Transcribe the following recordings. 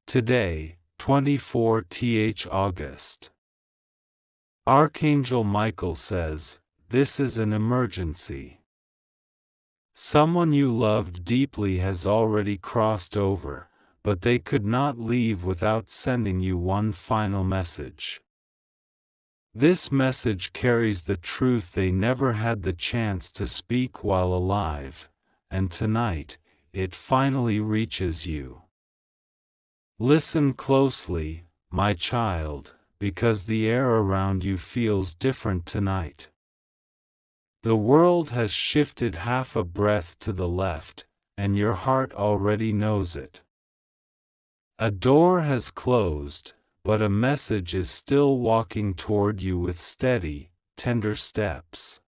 Today, 24th August. Archangel Michael says, this is an emergency. Someone you loved deeply has already crossed over, but they could not leave without sending you one final message. This message carries the truth they never had the chance to speak while alive, and tonight, it finally reaches you. Listen closely, my child, because the air around you feels different tonight. The world has shifted half a breath to the left, and your heart already knows it. A door has closed, but a message is still walking toward you with steady, tender steps.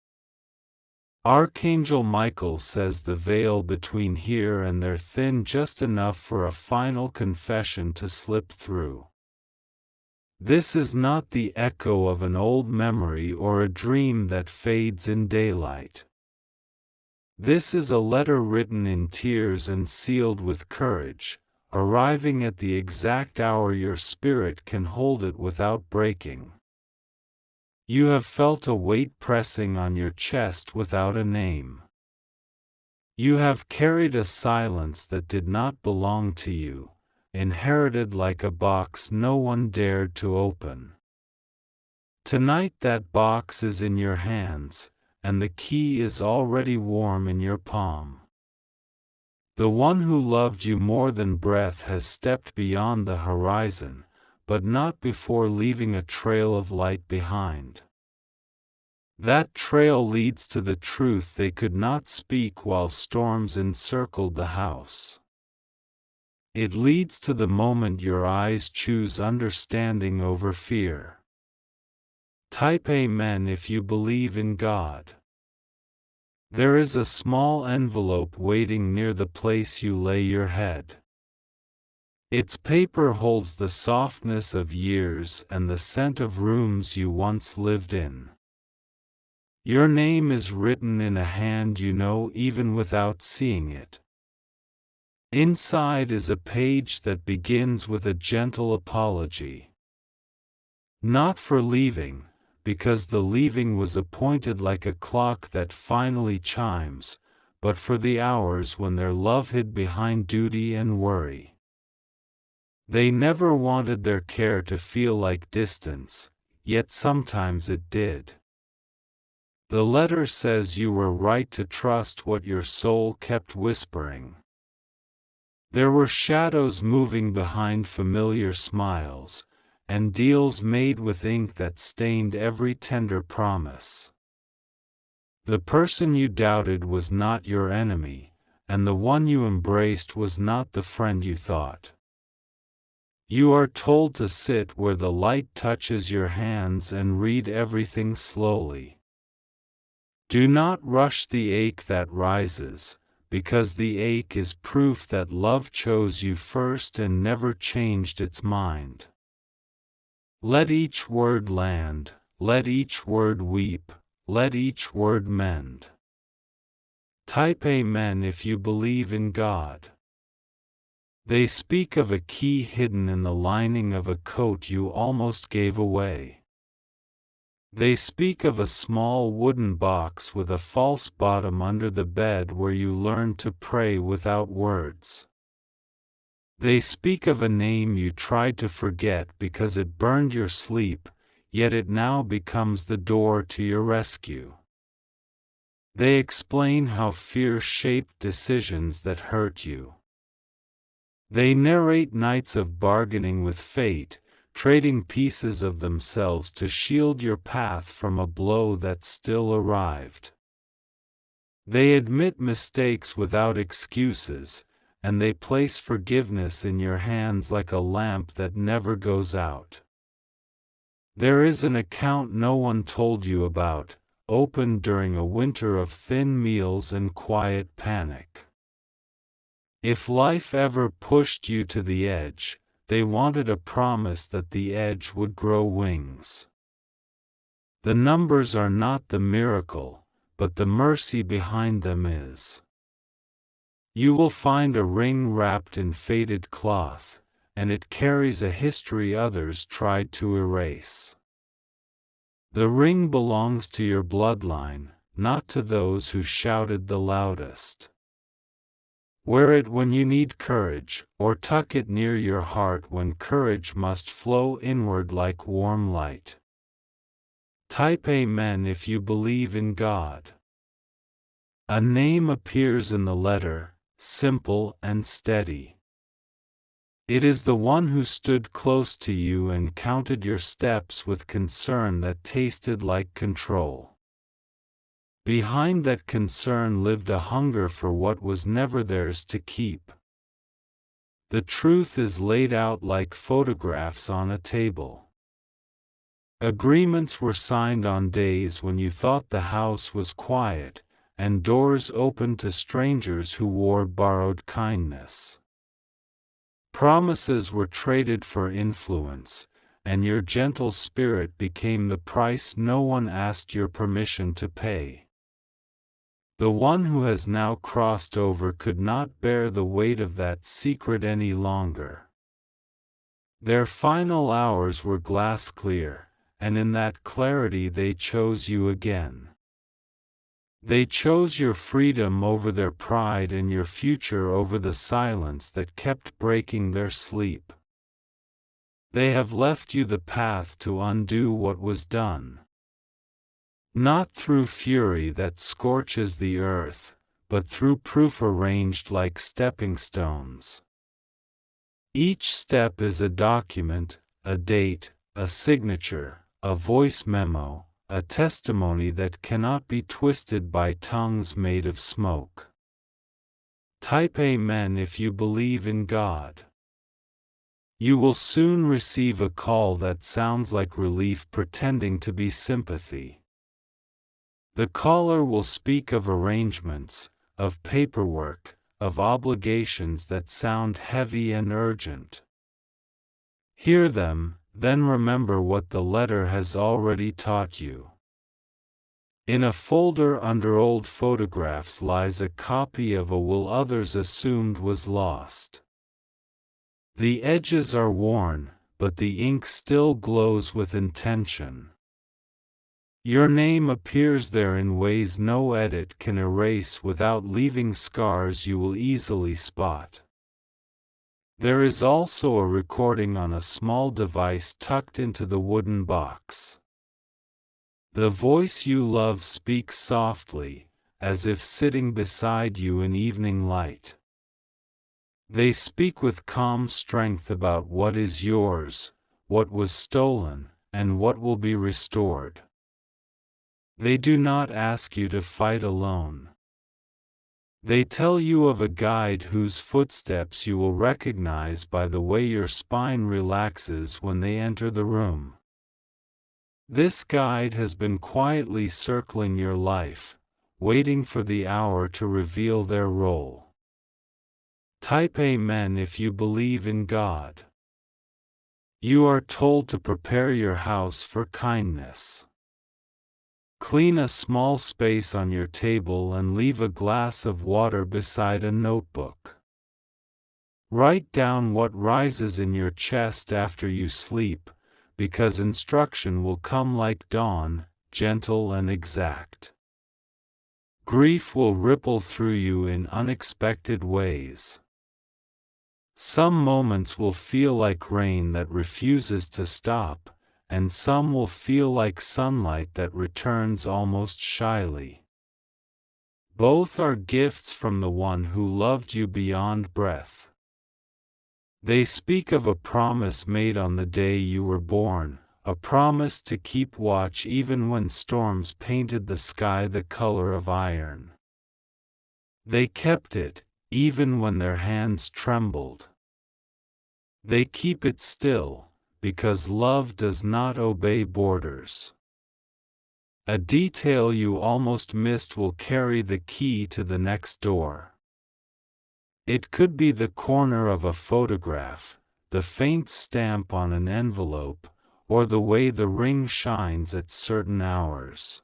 Archangel Michael says the veil between here and there thin just enough for a final confession to slip through. This is not the echo of an old memory or a dream that fades in daylight. This is a letter written in tears and sealed with courage, arriving at the exact hour your spirit can hold it without breaking. You have felt a weight pressing on your chest without a name. You have carried a silence that did not belong to you, inherited like a box no one dared to open. Tonight that box is in your hands, and the key is already warm in your palm. The one who loved you more than breath has stepped beyond the horizon, but not before leaving a trail of light behind. That trail leads to the truth they could not speak while storms encircled the house. It leads to the moment your eyes choose understanding over fear. Type Amen if you believe in God. There is a small envelope waiting near the place you lay your head. Its paper holds the softness of years and the scent of rooms you once lived in. Your name is written in a hand you know even without seeing it. Inside is a page that begins with a gentle apology. Not for leaving, because the leaving was appointed like a clock that finally chimes, but for the hours when their love hid behind duty and worry. They never wanted their care to feel like distance, yet sometimes it did. The letter says you were right to trust what your soul kept whispering. There were shadows moving behind familiar smiles, and deals made with ink that stained every tender promise. The person you doubted was not your enemy, and the one you embraced was not the friend you thought. You are told to sit where the light touches your hands and read everything slowly. Do not rush the ache that rises, because the ache is proof that love chose you first and never changed its mind. Let each word land, let each word weep, let each word mend. Type Amen if you believe in God. They speak of a key hidden in the lining of a coat you almost gave away. They speak of a small wooden box with a false bottom under the bed where you learned to pray without words. They speak of a name you tried to forget because it burned your sleep, yet it now becomes the door to your rescue. They explain how fear shaped decisions that hurt you. They narrate nights of bargaining with fate, trading pieces of themselves to shield your path from a blow that still arrived. They admit mistakes without excuses, and they place forgiveness in your hands like a lamp that never goes out. There is an account no one told you about, opened during a winter of thin meals and quiet panic. If life ever pushed you to the edge, they wanted a promise that the edge would grow wings. The numbers are not the miracle, but the mercy behind them is. You will find a ring wrapped in faded cloth, and it carries a history others tried to erase. The ring belongs to your bloodline, not to those who shouted the loudest. Wear it when you need courage, or tuck it near your heart when courage must flow inward like warm light. Type Amen if you believe in God. A name appears in the letter, simple and steady. It is the one who stood close to you and counted your steps with concern that tasted like control. Behind that concern lived a hunger for what was never theirs to keep. The truth is laid out like photographs on a table. Agreements were signed on days when you thought the house was quiet, and doors opened to strangers who wore borrowed kindness. Promises were traded for influence, and your gentle spirit became the price no one asked your permission to pay. The one who has now crossed over could not bear the weight of that secret any longer. Their final hours were glass clear, and in that clarity they chose you again. They chose your freedom over their pride and your future over the silence that kept breaking their sleep. They have left you the path to undo what was done. Not through fury that scorches the earth, but through proof arranged like stepping stones. Each step is a document, a date, a signature, a voice memo, a testimony that cannot be twisted by tongues made of smoke. Type Amen if you believe in God. You will soon receive a call that sounds like relief pretending to be sympathy. The caller will speak of arrangements, of paperwork, of obligations that sound heavy and urgent. Hear them, then remember what the letter has already taught you. In a folder under old photographs lies a copy of a will others assumed was lost. The edges are worn, but the ink still glows with intention. Your name appears there in ways no edit can erase without leaving scars you will easily spot. There is also a recording on a small device tucked into the wooden box. The voice you love speaks softly, as if sitting beside you in evening light. They speak with calm strength about what is yours, what was stolen, and what will be restored. They do not ask you to fight alone. They tell you of a guide whose footsteps you will recognize by the way your spine relaxes when they enter the room. This guide has been quietly circling your life, waiting for the hour to reveal their role. Type Amen if you believe in God. You are told to prepare your house for kindness. Clean a small space on your table and leave a glass of water beside a notebook. Write down what rises in your chest after you sleep, because instruction will come like dawn, gentle and exact. Grief will ripple through you in unexpected ways. Some moments will feel like rain that refuses to stop, and some will feel like sunlight that returns almost shyly. Both are gifts from the one who loved you beyond breath. They speak of a promise made on the day you were born, a promise to keep watch even when storms painted the sky the color of iron. They kept it, even when their hands trembled. They keep it still, because love does not obey borders. A detail you almost missed will carry the key to the next door. It could be the corner of a photograph, the faint stamp on an envelope, or the way the ring shines at certain hours.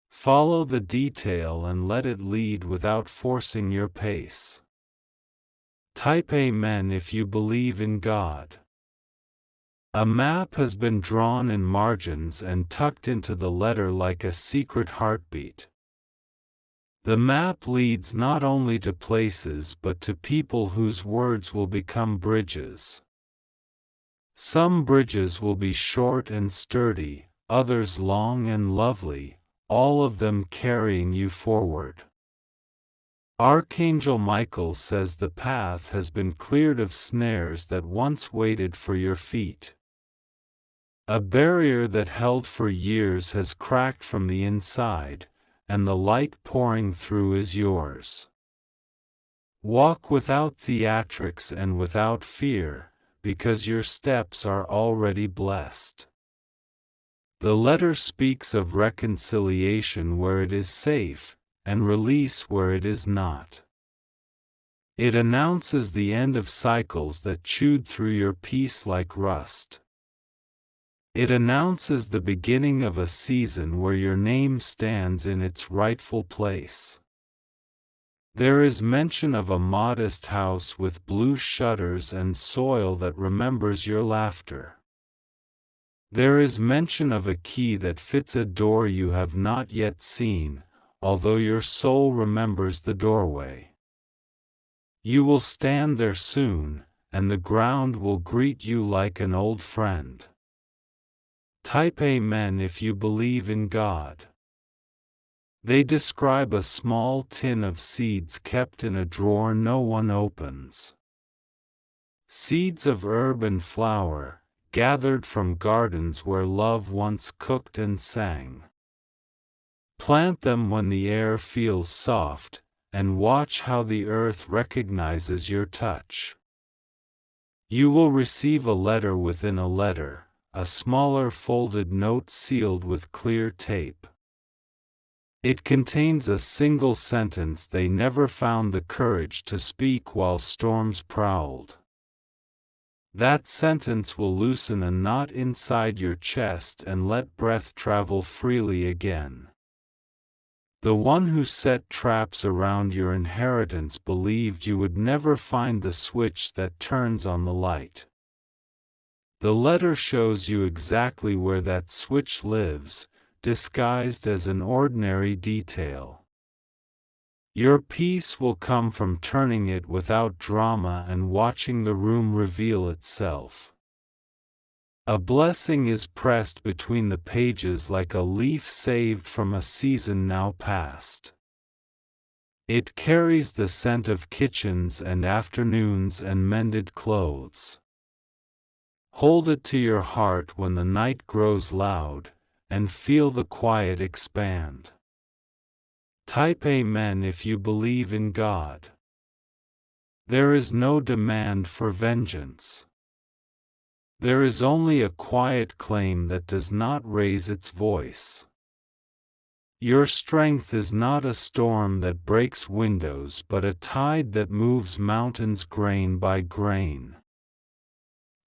Follow the detail and let it lead without forcing your pace. Type Amen if you believe in God. A map has been drawn in margins and tucked into the letter like a secret heartbeat. The map leads not only to places but to people whose words will become bridges. Some bridges will be short and sturdy, others long and lovely, all of them carrying you forward. Archangel Michael says the path has been cleared of snares that once waited for your feet. A barrier that held for years has cracked from the inside, and the light pouring through is yours. Walk without theatrics and without fear, because your steps are already blessed. The letter speaks of reconciliation where it is safe, and release where it is not. It announces the end of cycles that chewed through your peace like rust. It announces the beginning of a season where your name stands in its rightful place. There is mention of a modest house with blue shutters and soil that remembers your laughter. There is mention of a key that fits a door you have not yet seen, although your soul remembers the doorway. You will stand there soon, and the ground will greet you like an old friend. Type Amen if you believe in God. They describe a small tin of seeds kept in a drawer no one opens. Seeds of herb and flower, gathered from gardens where love once cooked and sang. Plant them when the air feels soft, and watch how the earth recognizes your touch. You will receive a letter within a letter, a smaller folded note sealed with clear tape. It contains a single sentence they never found the courage to speak while storms prowled. That sentence will loosen a knot inside your chest and let breath travel freely again. The one who set traps around your inheritance believed you would never find the switch that turns on the light. The letter shows you exactly where that switch lives, disguised as an ordinary detail. Your peace will come from turning it without drama and watching the room reveal itself. A blessing is pressed between the pages like a leaf saved from a season now past. It carries the scent of kitchens and afternoons and mended clothes. Hold it to your heart when the night grows loud, and feel the quiet expand. Type Amen if you believe in God. There is no demand for vengeance. There is only a quiet claim that does not raise its voice. Your strength is not a storm that breaks windows but a tide that moves mountains grain by grain.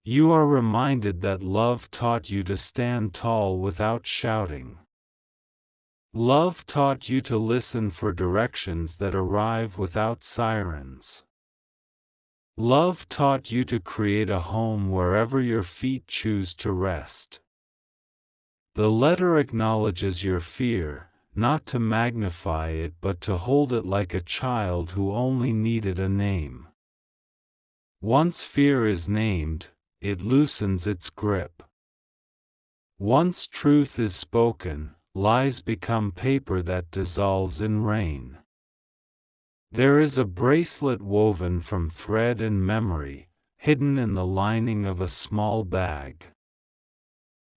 You are reminded that love taught you to stand tall without shouting. Love taught you to listen for directions that arrive without sirens. Love taught you to create a home wherever your feet choose to rest. The letter acknowledges your fear, not to magnify it but to hold it like a child who only needed a name. Once fear is named, it loosens its grip. Once truth is spoken, lies become paper that dissolves in rain. There is a bracelet woven from thread and memory, hidden in the lining of a small bag.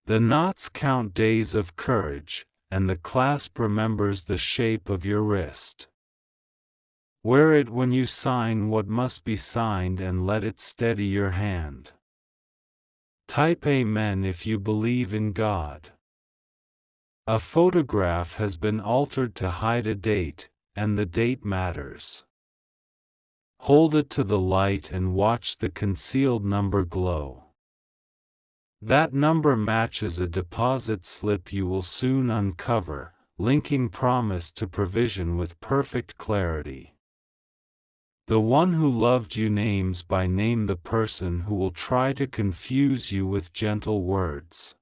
The knots count days of courage, and the clasp remembers the shape of your wrist. Wear it when you sign what must be signed and let it steady your hand. Type Amen if you believe in God. A photograph has been altered to hide a date, and the date matters. Hold it to the light and watch the concealed number glow. That number matches a deposit slip you will soon uncover, linking promise to provision with perfect clarity. The one who loved you names by name the person who will try to confuse you with gentle words.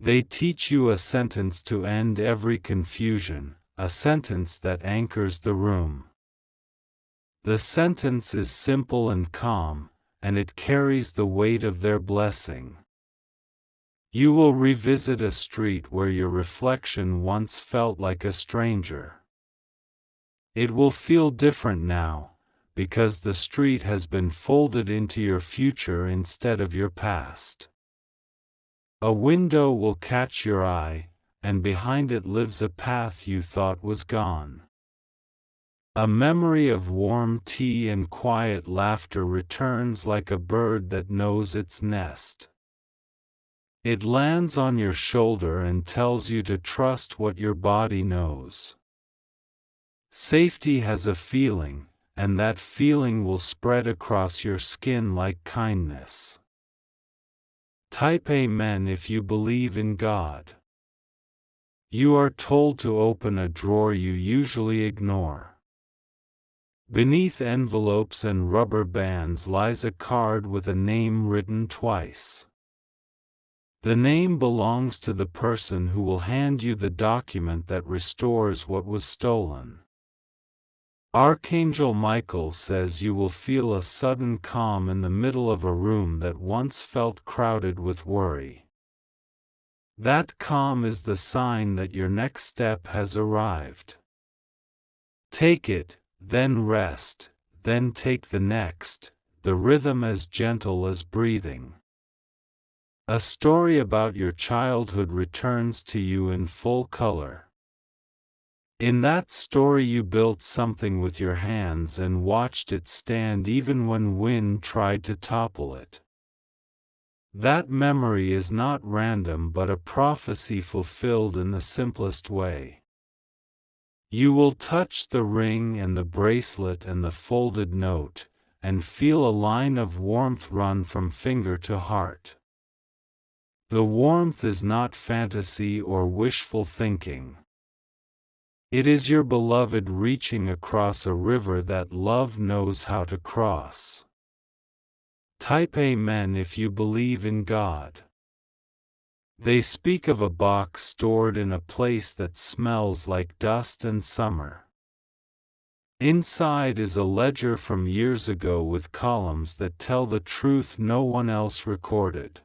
They teach you a sentence to end every confusion, a sentence that anchors the room. The sentence is simple and calm, and it carries the weight of their blessing. You will revisit a street where your reflection once felt like a stranger. It will feel different now, because the street has been folded into your future instead of your past. A window will catch your eye, and behind it lives a path you thought was gone. A memory of warm tea and quiet laughter returns like a bird that knows its nest. It lands on your shoulder and tells you to trust what your body knows. Safety has a feeling, and that feeling will spread across your skin like kindness. Type Amen if you believe in God. You are told to open a drawer you usually ignore. Beneath envelopes and rubber bands lies a card with a name written twice. The name belongs to the person who will hand you the document that restores what was stolen. Archangel Michael says you will feel a sudden calm in the middle of a room that once felt crowded with worry. That calm is the sign that your next step has arrived. Take it, then rest, then take the next, the rhythm as gentle as breathing. A story about your childhood returns to you in full color. In that story you built something with your hands and watched it stand even when wind tried to topple it. That memory is not random but a prophecy fulfilled in the simplest way. You will touch the ring and the bracelet and the folded note, and feel a line of warmth run from finger to heart. The warmth is not fantasy or wishful thinking. It is your beloved reaching across a river that love knows how to cross. Type Amen if you believe in God. They speak of a box stored in a place that smells like dust and summer. Inside is a ledger from years ago with columns that tell the truth no one else recorded.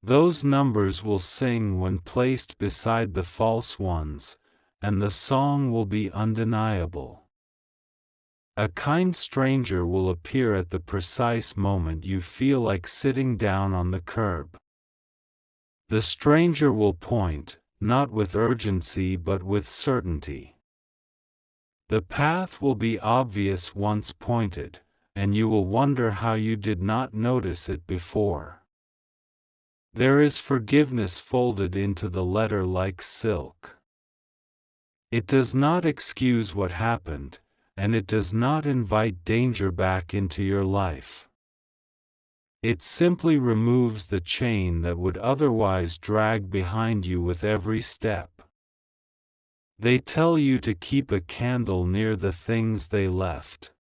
Those numbers will sing when placed beside the false ones, and the song will be undeniable. A kind stranger will appear at the precise moment you feel like sitting down on the curb. The stranger will point, not with urgency but with certainty. The path will be obvious once pointed, and you will wonder how you did not notice it before. There is forgiveness folded into the letter like silk. It does not excuse what happened, and it does not invite danger back into your life. It simply removes the chain that would otherwise drag behind you with every step. They tell you to keep a candle near the things they left.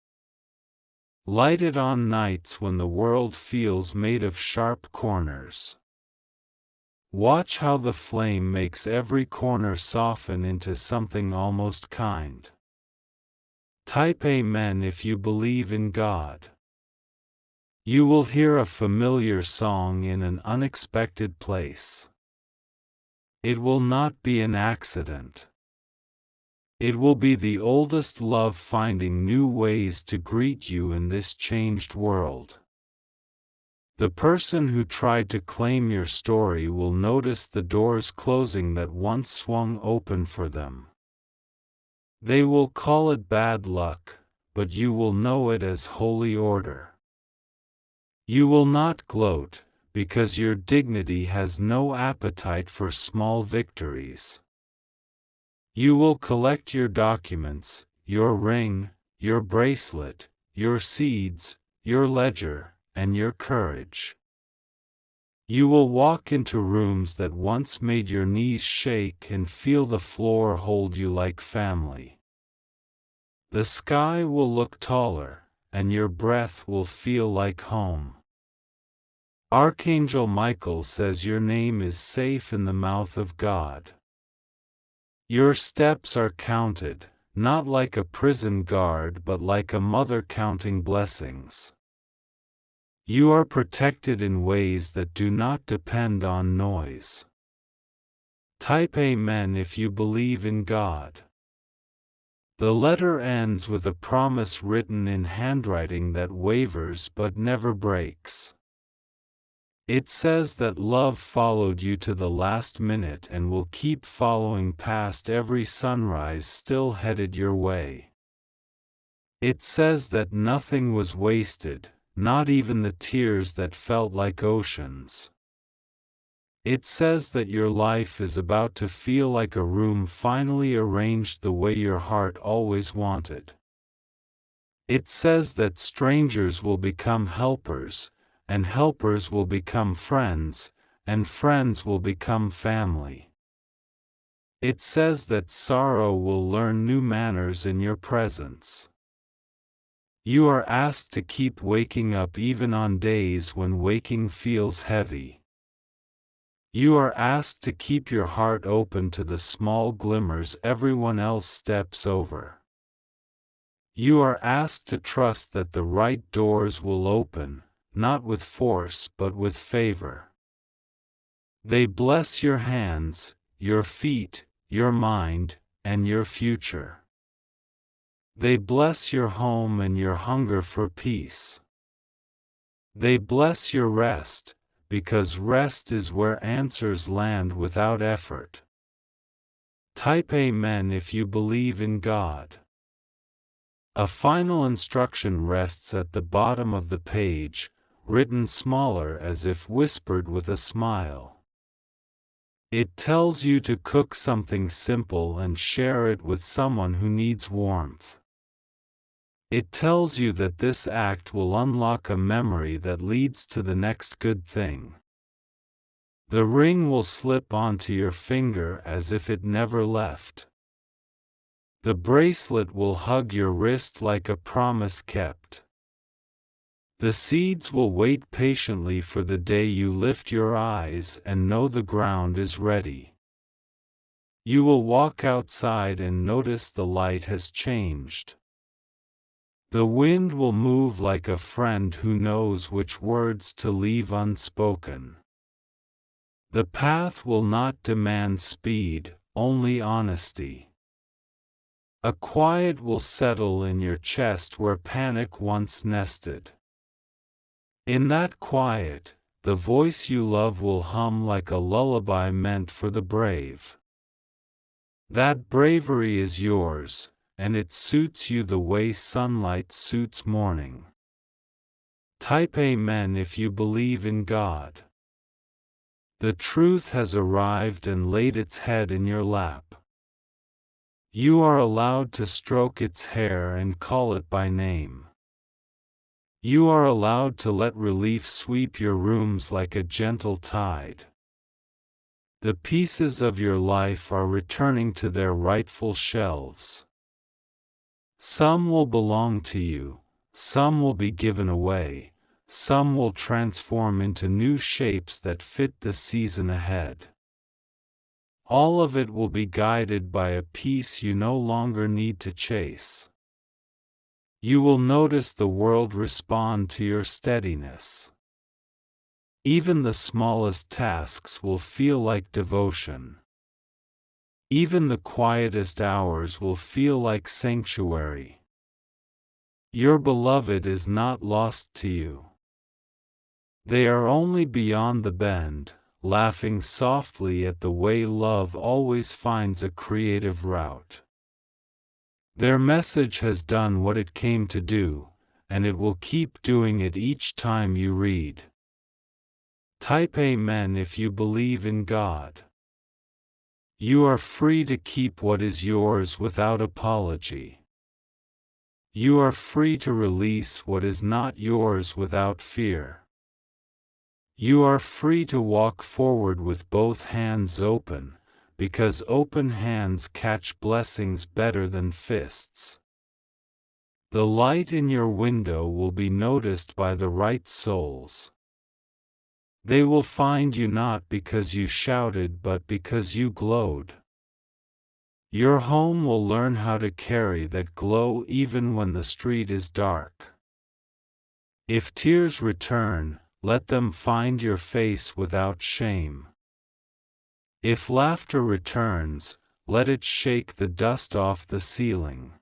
Light it on nights when the world feels made of sharp corners. Watch how the flame makes every corner soften into something almost kind. Type Amen if you believe in God. You will hear a familiar song in an unexpected place. It will not be an accident. It will be the oldest love finding new ways to greet you in this changed world. The person who tried to claim your story will notice the doors closing that once swung open for them. They will call it bad luck, but you will know it as holy order. You will not gloat, because your dignity has no appetite for small victories. You will collect your documents, your ring, your bracelet, your seeds, your ledger, and your courage. You will walk into rooms that once made your knees shake and feel the floor hold you like family. The sky will look taller, and your breath will feel like home. Archangel Michael says your name is safe in the mouth of God. Your steps are counted, not like a prison guard but like a mother counting blessings. You are protected in ways that do not depend on noise. Type Amen if you believe in God. The letter ends with a promise written in handwriting that wavers but never breaks. It says that love followed you to the last minute and will keep following past every sunrise still headed your way. It says that nothing was wasted, not even the tears that felt like oceans. It says that your life is about to feel like a room finally arranged the way your heart always wanted. It says that strangers will become helpers, and helpers will become friends, and friends will become family. It says that sorrow will learn new manners in your presence. You are asked to keep waking up even on days when waking feels heavy. You are asked to keep your heart open to the small glimmers everyone else steps over. You are asked to trust that the right doors will open, not with force but with favor. They bless your hands, your feet, your mind, and your future. They bless your home and your hunger for peace. They bless your rest, because rest is where answers land without effort. Type Amen if you believe in God. A final instruction rests at the bottom of the page, written smaller as if whispered with a smile. It tells you to cook something simple and share it with someone who needs warmth. It tells you that this act will unlock a memory that leads to the next good thing. The ring will slip onto your finger as if it never left. The bracelet will hug your wrist like a promise kept. The seeds will wait patiently for the day you lift your eyes and know the ground is ready. You will walk outside and notice the light has changed. The wind will move like a friend who knows which words to leave unspoken. The path will not demand speed, only honesty. A quiet will settle in your chest where panic once nested. In that quiet, the voice you love will hum like a lullaby meant for the brave. That bravery is yours, and it suits you the way sunlight suits morning. Type Amen if you believe in God. The truth has arrived and laid its head in your lap. You are allowed to stroke its hair and call it by name. You are allowed to let relief sweep your rooms like a gentle tide. The pieces of your life are returning to their rightful shelves. Some will belong to you, some will be given away, some will transform into new shapes that fit the season ahead. All of it will be guided by a peace you no longer need to chase. You will notice the world respond to your steadiness. Even the smallest tasks will feel like devotion. Even the quietest hours will feel like sanctuary. Your beloved is not lost to you. They are only beyond the bend, laughing softly at the way love always finds a creative route. Their message has done what it came to do, and it will keep doing it each time you read. Type Amen if you believe in God. You are free to keep what is yours without apology. You are free to release what is not yours without fear. You are free to walk forward with both hands open, because open hands catch blessings better than fists. The light in your window will be noticed by the right souls. They will find you not because you shouted but because you glowed. Your home will learn how to carry that glow even when the street is dark. If tears return, let them find your face without shame. If laughter returns, let it shake the dust off the ceiling.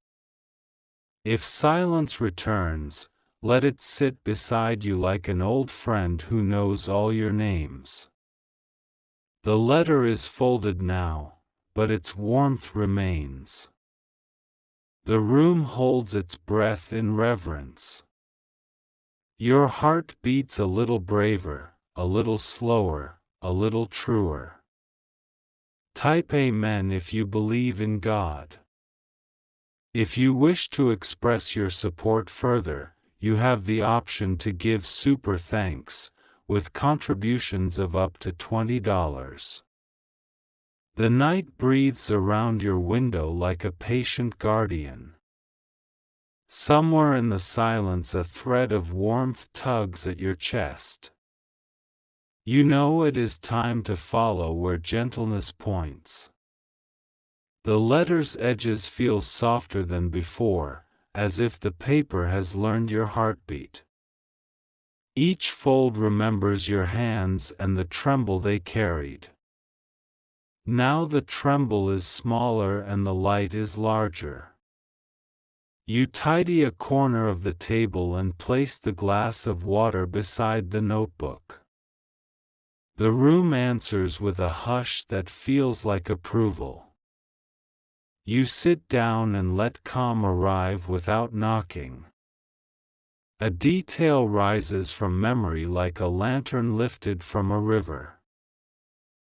If silence returns, let it sit beside you like an old friend who knows all your names. The letter is folded now, but its warmth remains. The room holds its breath in reverence. Your heart beats a little braver, a little slower, a little truer. Type Amen if you believe in God. If you wish to express your support further, you have the option to give super thanks, with contributions of up to $20. The night breathes around your window like a patient guardian. Somewhere in the silence a thread of warmth tugs at your chest. You know it is time to follow where gentleness points. The letter's edges feel softer than before, as if the paper has learned your heartbeat. Each fold remembers your hands and the tremble they carried. Now the tremble is smaller and the light is larger. You tidy a corner of the table and place the glass of water beside the notebook. The room answers with a hush that feels like approval. You sit down and let calm arrive without knocking. A detail rises from memory like a lantern lifted from a river.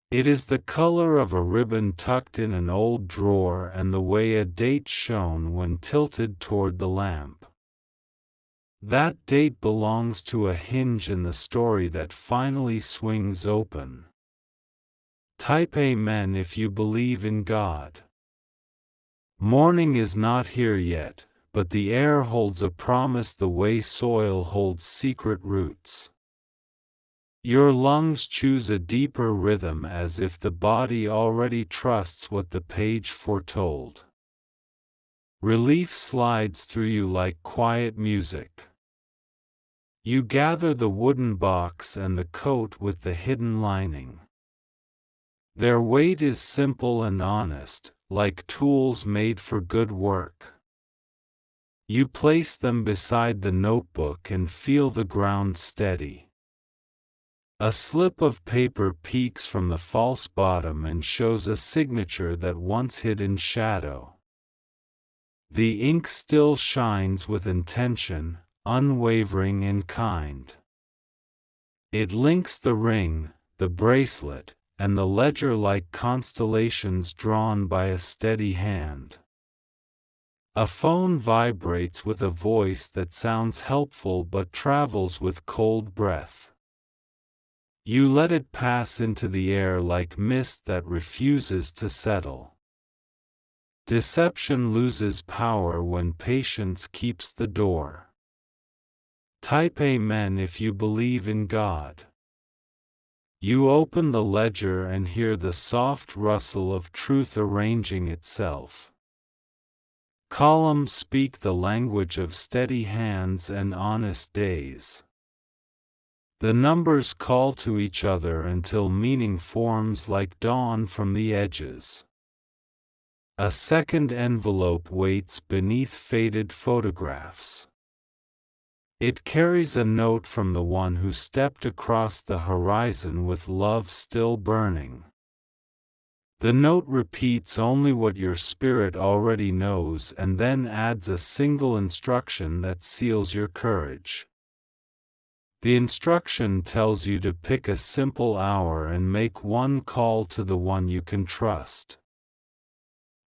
It is the color of a ribbon tucked in an old drawer and the way a date shone when tilted toward the lamp. That date belongs to a hinge in the story that finally swings open. Type Amen if you believe in God. Morning is not here yet, but the air holds a promise the way soil holds secret roots. Your lungs choose a deeper rhythm as if the body already trusts what the page foretold. Relief slides through you like quiet music. You gather the wooden box and the coat with the hidden lining. Their weight is simple and honest, like tools made for good work. You place them beside the notebook and feel the ground steady. A slip of paper peeks from the false bottom and shows a signature that once hid in shadow. The ink still shines with intention, unwavering and kind. It links the ring, the bracelet, and the ledger like constellations drawn by a steady hand. A phone vibrates with a voice that sounds helpful but travels with cold breath. You let it pass into the air like mist that refuses to settle. Deception loses power when patience keeps the door. Type Amen if you believe in God. You open the ledger and hear the soft rustle of truth arranging itself. Columns speak the language of steady hands and honest days. The numbers call to each other until meaning forms like dawn from the edges. A second envelope waits beneath faded photographs. It carries a note from the one who stepped across the horizon with love still burning. The note repeats only what your spirit already knows and then adds a single instruction that seals your courage. The instruction tells you to pick a simple hour and make one call to the one you can trust.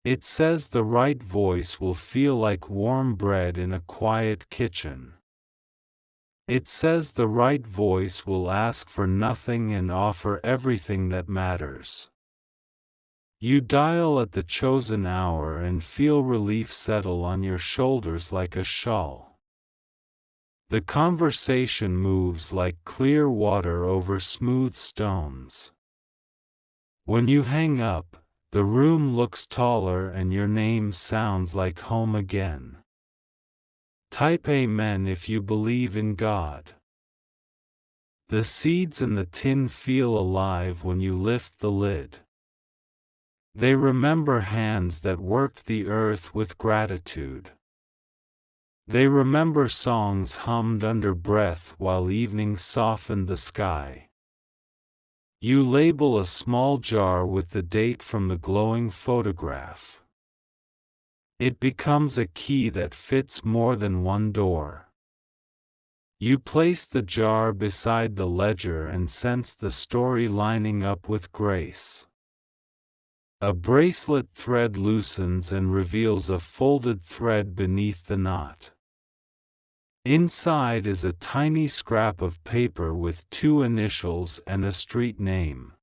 It says the right voice will feel like warm bread in a quiet kitchen. It says the right voice will ask for nothing and offer everything that matters. You dial at the chosen hour and feel relief settle on your shoulders like a shawl. The conversation moves like clear water over smooth stones. When you hang up, the room looks taller and your name sounds like home again. Type Amen if you believe in God. The seeds in the tin feel alive when you lift the lid. They remember hands that worked the earth with gratitude. They remember songs hummed under breath while evening softened the sky. You label a small jar with the date from the glowing photograph. It becomes a key that fits more than one door. You place the jar beside the ledger and sense the story lining up with grace. A bracelet thread loosens and reveals a folded thread beneath the knot. Inside is a tiny scrap of paper with 2 initials and a street name.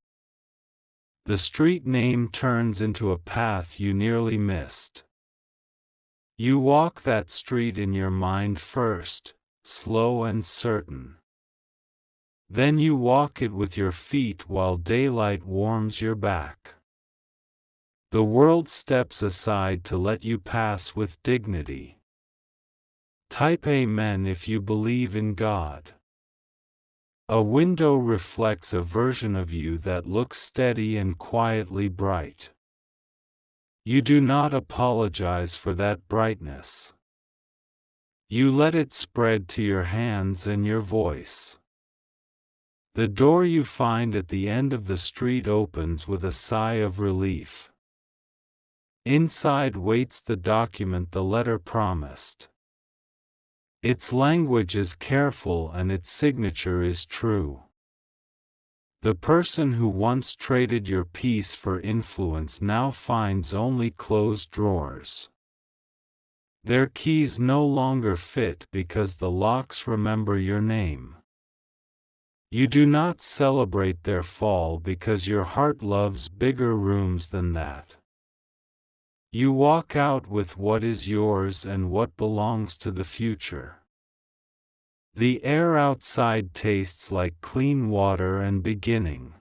The street name turns into a path you nearly missed. You walk that street in your mind first, slow and certain. Then you walk it with your feet while daylight warms your back. The world steps aside to let you pass with dignity. Type Amen if you believe in God. A window reflects a version of you that looks steady and quietly bright. You do not apologize for that brightness. You let it spread to your hands and your voice. The door you find at the end of the street opens with a sigh of relief. Inside waits the document the letter promised. Its language is careful and its signature is true. The person who once traded your peace for influence now finds only closed drawers. Their keys no longer fit because the locks remember your name. You do not celebrate their fall because your heart loves bigger rooms than that. You walk out with what is yours and what belongs to the future. The air outside tastes like clean water and beginning.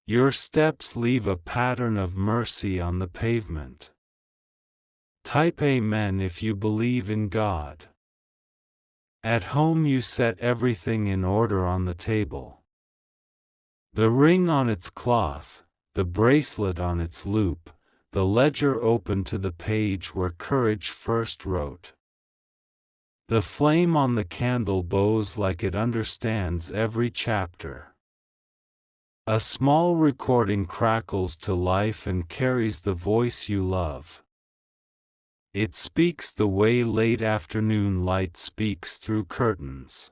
Your steps leave a pattern of mercy on the pavement. Type Amen if you believe in God. At home you set everything in order on the table. The ring on its cloth, the bracelet on its loop, the ledger open to the page where courage first wrote. The flame on the candle bows like it understands every chapter. A small recording crackles to life and carries the voice you love. It speaks the way late afternoon light speaks through curtains.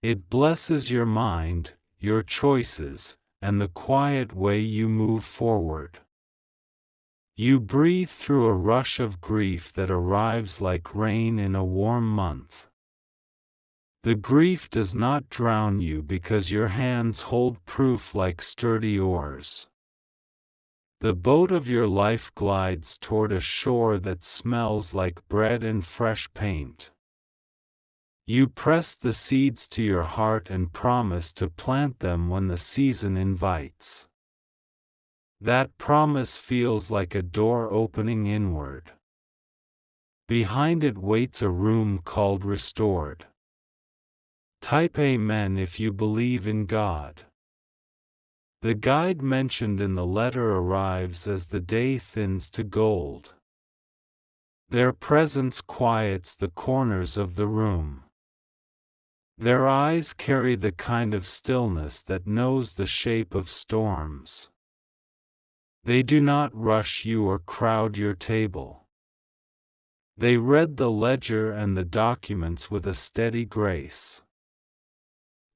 It blesses your mind, your choices, and the quiet way you move forward. You breathe through a rush of grief that arrives like rain in a warm month. The grief does not drown you because your hands hold proof like sturdy oars. The boat of your life glides toward a shore that smells like bread and fresh paint. You press the seeds to your heart and promise to plant them when the season invites. That promise feels like a door opening inward. Behind it waits a room called restored. Type Amen if you believe in God. The guide mentioned in the letter arrives as the day thins to gold. Their presence quiets the corners of the room. Their eyes carry the kind of stillness that knows the shape of storms. They do not rush you or crowd your table. They read the ledger and the documents with a steady grace.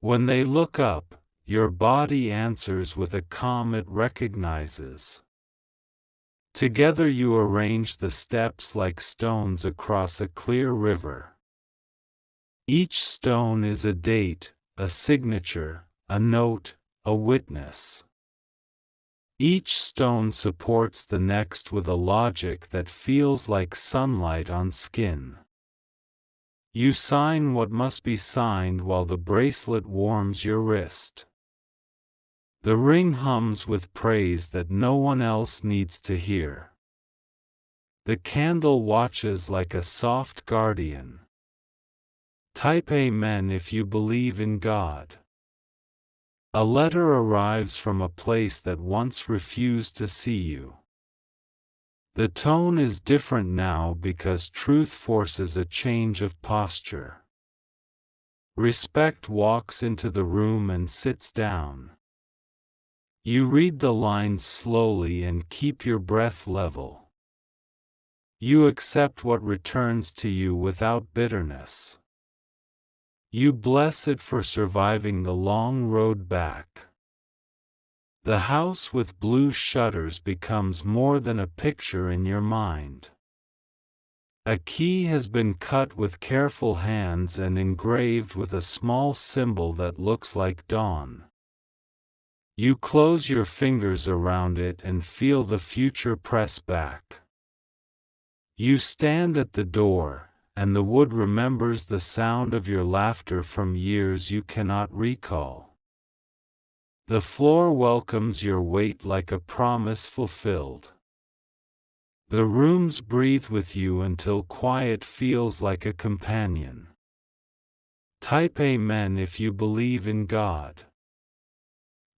When they look up, your body answers with a calm it recognizes. Together you arrange the steps like stones across a clear river. Each stone is a date, a signature, a note, a witness. Each stone supports the next with a logic that feels like sunlight on skin. You sign what must be signed while the bracelet warms your wrist. The ring hums with praise that no one else needs to hear. The candle watches like a soft guardian. Type Amen if you believe in God. A letter arrives from a place that once refused to see you. The tone is different now because truth forces a change of posture. Respect walks into the room and sits down. You read the lines slowly and keep your breath level. You accept what returns to you without bitterness. You bless it for surviving the long road back. The house with blue shutters becomes more than a picture in your mind. A key has been cut with careful hands and engraved with a small symbol that looks like dawn. You close your fingers around it and feel the future press back. You stand at the door, and the wood remembers the sound of your laughter from years you cannot recall. The floor welcomes your weight like a promise fulfilled. The rooms breathe with you until quiet feels like a companion. Type Amen if you believe in God.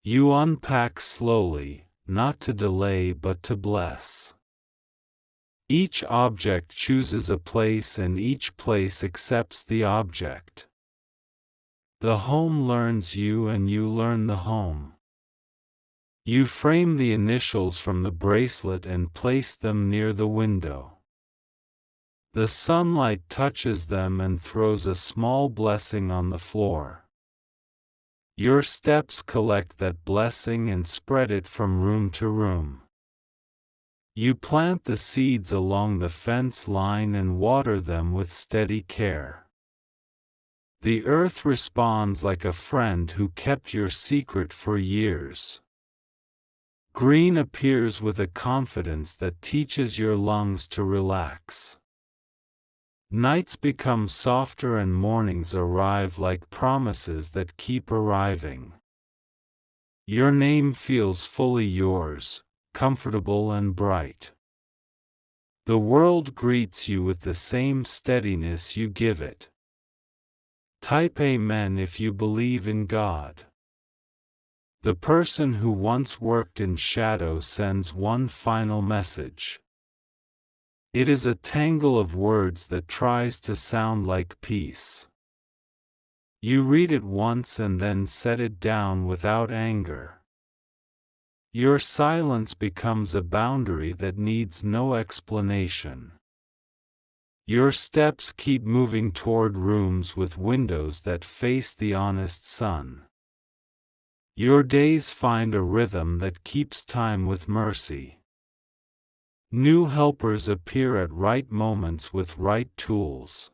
You unpack slowly, not to delay but to bless. Each object chooses a place and each place accepts the object. The home learns you and you learn the home. You frame the initials from the bracelet and place them near the window. The sunlight touches them and throws a small blessing on the floor. Your steps collect that blessing and spread it from room to room. You plant the seeds along the fence line and water them with steady care. The earth responds like a friend who kept your secret for years. Green appears with a confidence that teaches your lungs to relax. Nights become softer and mornings arrive like promises that keep arriving. Your name feels fully yours, comfortable and bright. The world greets you with the same steadiness you give it. Type Amen if you believe in God. The person who once worked in shadow sends one final message. It is a tangle of words that tries to sound like peace. You read it once and then set it down without anger. Your silence becomes a boundary that needs no explanation. Your steps keep moving toward rooms with windows that face the honest sun. Your days find a rhythm that keeps time with mercy. New helpers appear at right moments with right tools.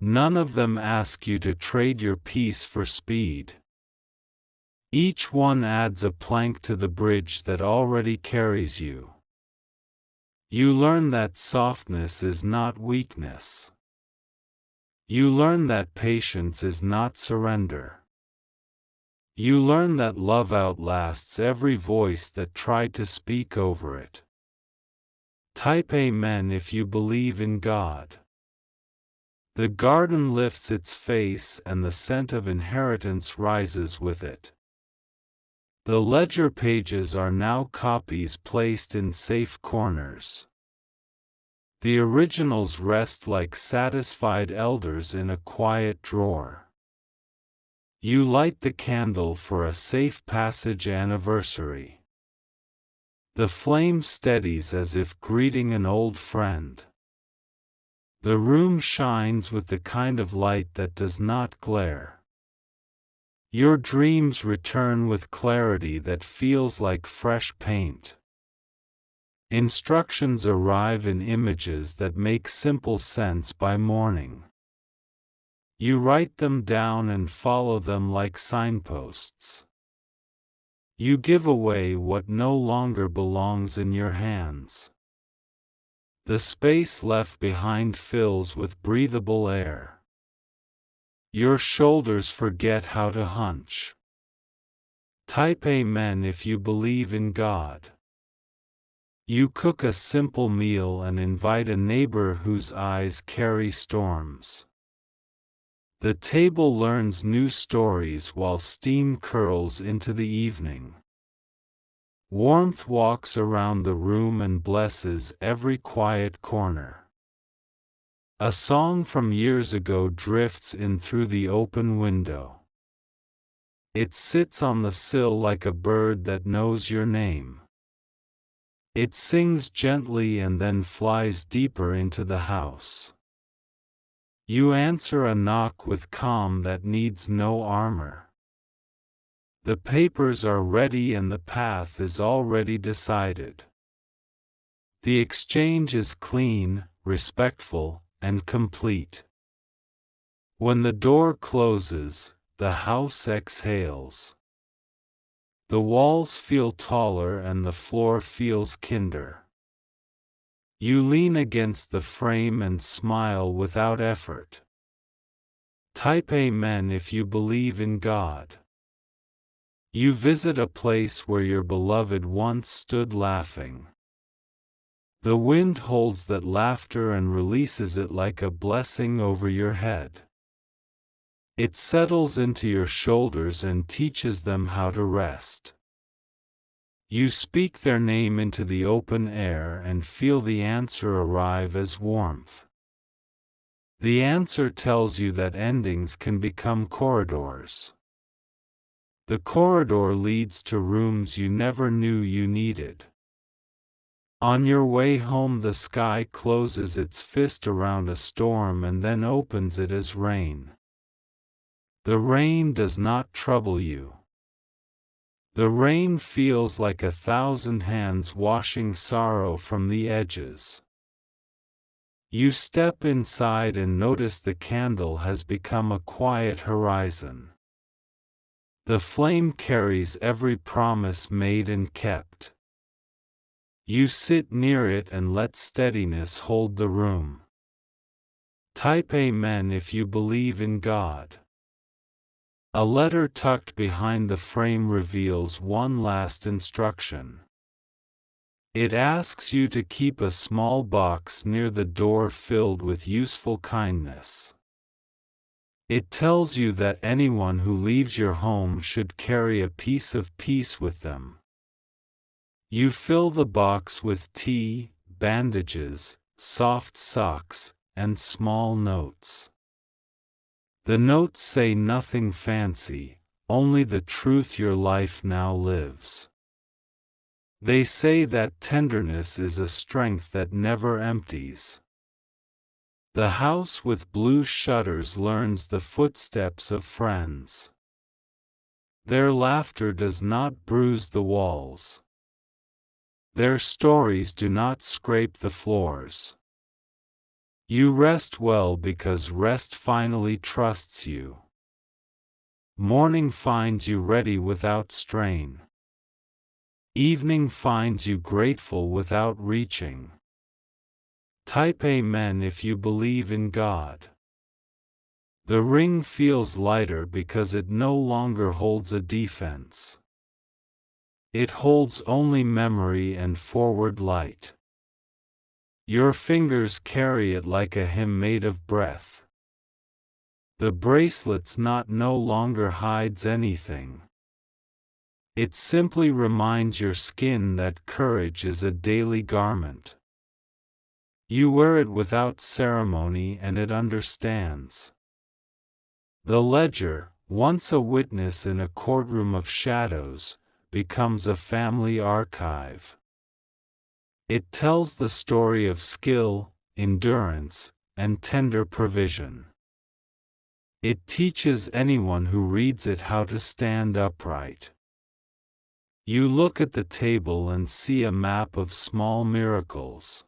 None of them ask you to trade your peace for speed. Each one adds a plank to the bridge that already carries you. You learn that softness is not weakness. You learn that patience is not surrender. You learn that love outlasts every voice that tried to speak over it. Type Amen if you believe in God. The garden lifts its face and the scent of inheritance rises with it. The ledger pages are now copies placed in safe corners. The originals rest like satisfied elders in a quiet drawer. You light the candle for a safe passage anniversary. The flame steadies as if greeting an old friend. The room shines with the kind of light that does not glare. Your dreams return with clarity that feels like fresh paint. Instructions arrive in images that make simple sense by morning. You write them down and follow them like signposts. You give away what no longer belongs in your hands. The space left behind fills with breathable air. Your shoulders forget how to hunch. Type Amen if you believe in God. You cook a simple meal and invite a neighbor whose eyes carry storms. The table learns new stories while steam curls into the evening. Warmth walks around the room and blesses every quiet corner. A song from years ago drifts in through the open window. It sits on the sill like a bird that knows your name. It sings gently and then flies deeper into the house. You answer a knock with calm that needs no armor. The papers are ready and the path is already decided. The exchange is clean, respectful, and complete. When the door closes, the house exhales. The walls feel taller and the floor feels kinder. You lean against the frame and smile without effort. Type Amen if you believe in God. You visit a place where your beloved once stood laughing. The wind holds that laughter and releases it like a blessing over your head. It settles into your shoulders and teaches them how to rest. You speak their name into the open air and feel the answer arrive as warmth. The answer tells you that endings can become corridors. The corridor leads to rooms you never knew you needed. On your way home, the sky closes its fist around a storm and then opens it as rain. The rain does not trouble you. The rain feels like 1,000 hands washing sorrow from the edges. You step inside and notice the candle has become a quiet horizon. The flame carries every promise made and kept. You sit near it and let steadiness hold the room. Type Amen if you believe in God. A letter tucked behind the frame reveals one last instruction. It asks you to keep a small box near the door filled with useful kindness. It tells you that anyone who leaves your home should carry a piece of peace with them. You fill the box with tea, bandages, soft socks, and small notes. The notes say nothing fancy, only the truth your life now lives. They say that tenderness is a strength that never empties. The house with blue shutters learns the footsteps of friends. Their laughter does not bruise the walls. Their stories do not scrape the floors. You rest well because rest finally trusts you. Morning finds you ready without strain. Evening finds you grateful without reaching. Type Amen if you believe in God. The ring feels lighter because it no longer holds a defense. It holds only memory and forward light. Your fingers carry it like a hymn made of breath. The bracelet's knot no longer hides anything. It simply reminds your skin that courage is a daily garment. You wear it without ceremony and it understands. The ledger, once a witness in a courtroom of shadows, becomes a family archive. It tells the story of skill, endurance, and tender provision. It teaches anyone who reads it how to stand upright. You look at the table and see a map of small miracles.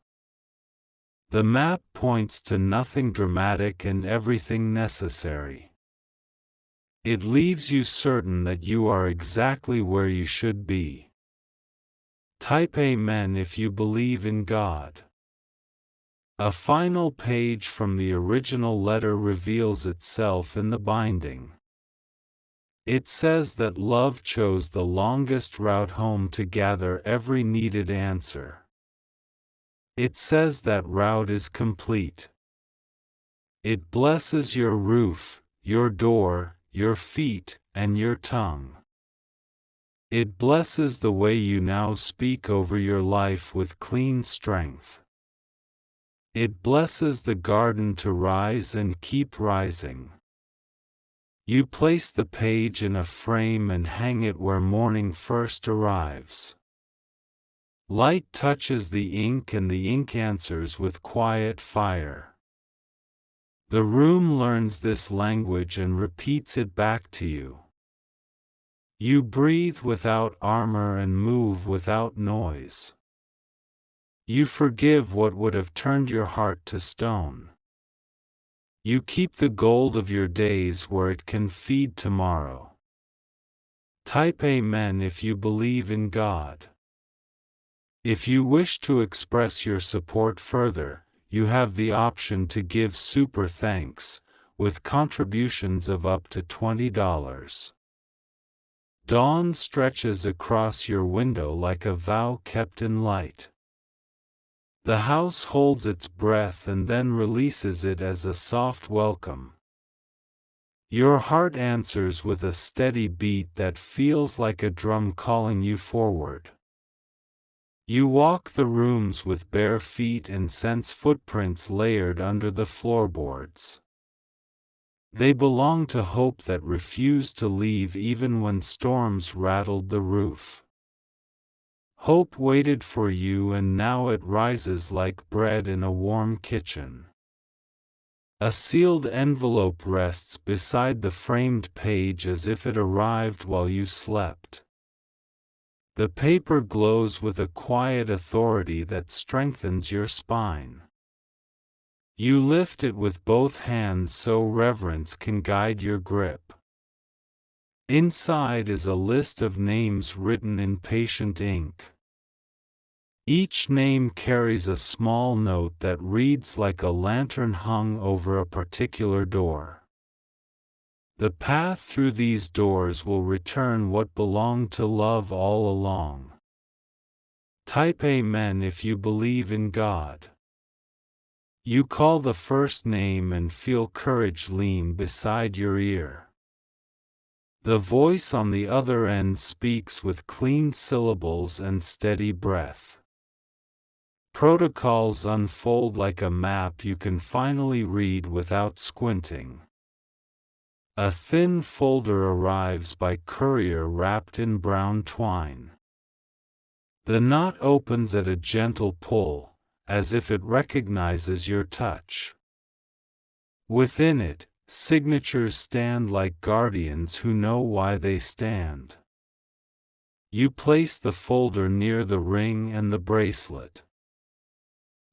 The map points to nothing dramatic and everything necessary. It leaves you certain that you are exactly where you should be. Type Amen if you believe in God. A final page from the original letter reveals itself in the binding. It says that love chose the longest route home to gather every needed answer. It says that route is complete. It blesses your roof, your door, your feet, and your tongue. It blesses the way you now speak over your life with clean strength. It blesses the garden to rise and keep rising. You place the page in a frame and hang it where morning first arrives. Light touches the ink and the ink answers with quiet fire. The room learns this language and repeats it back to you. You breathe without armor and move without noise. You forgive what would have turned your heart to stone. You keep the gold of your days where it can feed tomorrow. Type Amen if you believe in God. If you wish to express your support further, you have the option to give super thanks, with contributions of up to $20. Dawn stretches across your window like a vow kept in light. The house holds its breath and then releases it as a soft welcome. Your heart answers with a steady beat that feels like a drum calling you forward. You walk the rooms with bare feet and sense footprints layered under the floorboards. They belong to hope that refused to leave even when storms rattled the roof. Hope waited for you and now it rises like bread in a warm kitchen. A sealed envelope rests beside the framed page as if it arrived while you slept. The paper glows with a quiet authority that strengthens your spine. You lift it with both hands so reverence can guide your grip. Inside is a list of names written in patient ink. Each name carries a small note that reads like a lantern hung over a particular door. The path through these doors will return what belonged to love all along. Type Amen if you believe in God. You call the first name and feel courage lean beside your ear. The voice on the other end speaks with clean syllables and steady breath. Protocols unfold like a map you can finally read without squinting. A thin folder arrives by courier wrapped in brown twine. The knot opens at a gentle pull, as if it recognizes your touch. Within it, signatures stand like guardians who know why they stand. You place the folder near the ring and the bracelet.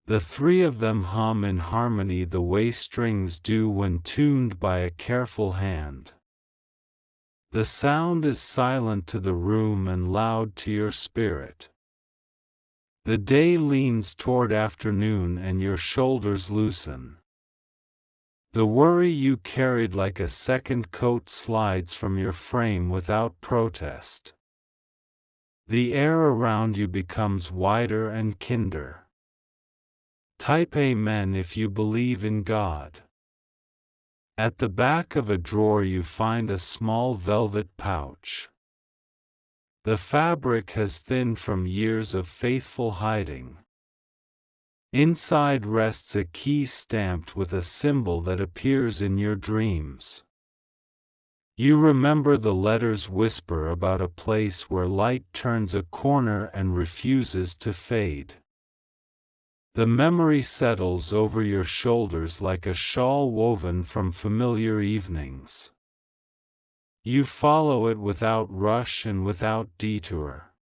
The three of them hum in harmony the way strings do when tuned by a careful hand. The sound is silent to the room and loud to your spirit. The day leans toward afternoon and your shoulders loosen. The worry you carried like a second coat slides from your frame without protest. The air around you becomes wider and kinder. Type Amen if you believe in God. At the back of a drawer you find a small velvet pouch. The fabric has thinned from years of faithful hiding. Inside rests a key stamped with a symbol that appears in your dreams. You remember the letters whisper about a place where light turns a corner and refuses to fade. The memory settles over your shoulders like a shawl woven from familiar evenings. You follow it without rush and without detour.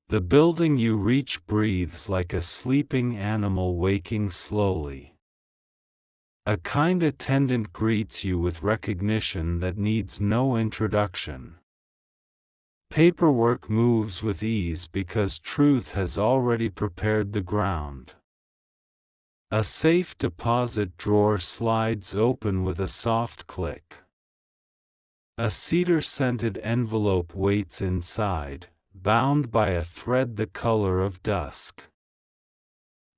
The building you reach breathes like a sleeping animal waking slowly. A kind attendant greets you with recognition that needs no introduction. Paperwork moves with ease because truth has already prepared the ground. A safe deposit drawer slides open with a soft click. A cedar-scented envelope waits inside, bound by a thread the color of dusk.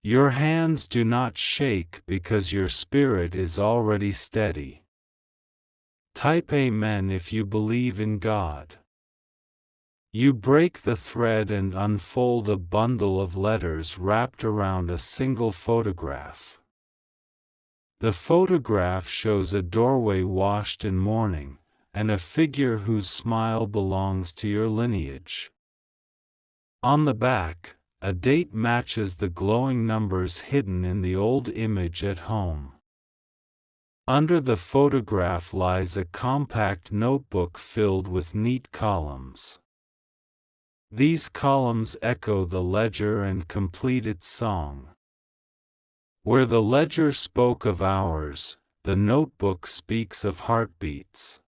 Your hands do not shake because your spirit is already steady. Type Amen if you believe in God. You break the thread and unfold a bundle of letters wrapped around a single photograph. The photograph shows a doorway washed in mourning, and a figure whose smile belongs to your lineage. On the back, a date matches the glowing numbers hidden in the old image at home. Under the photograph lies a compact notebook filled with neat columns. These columns echo the ledger and complete its song. Where the ledger spoke of hours, the notebook speaks of heartbeats.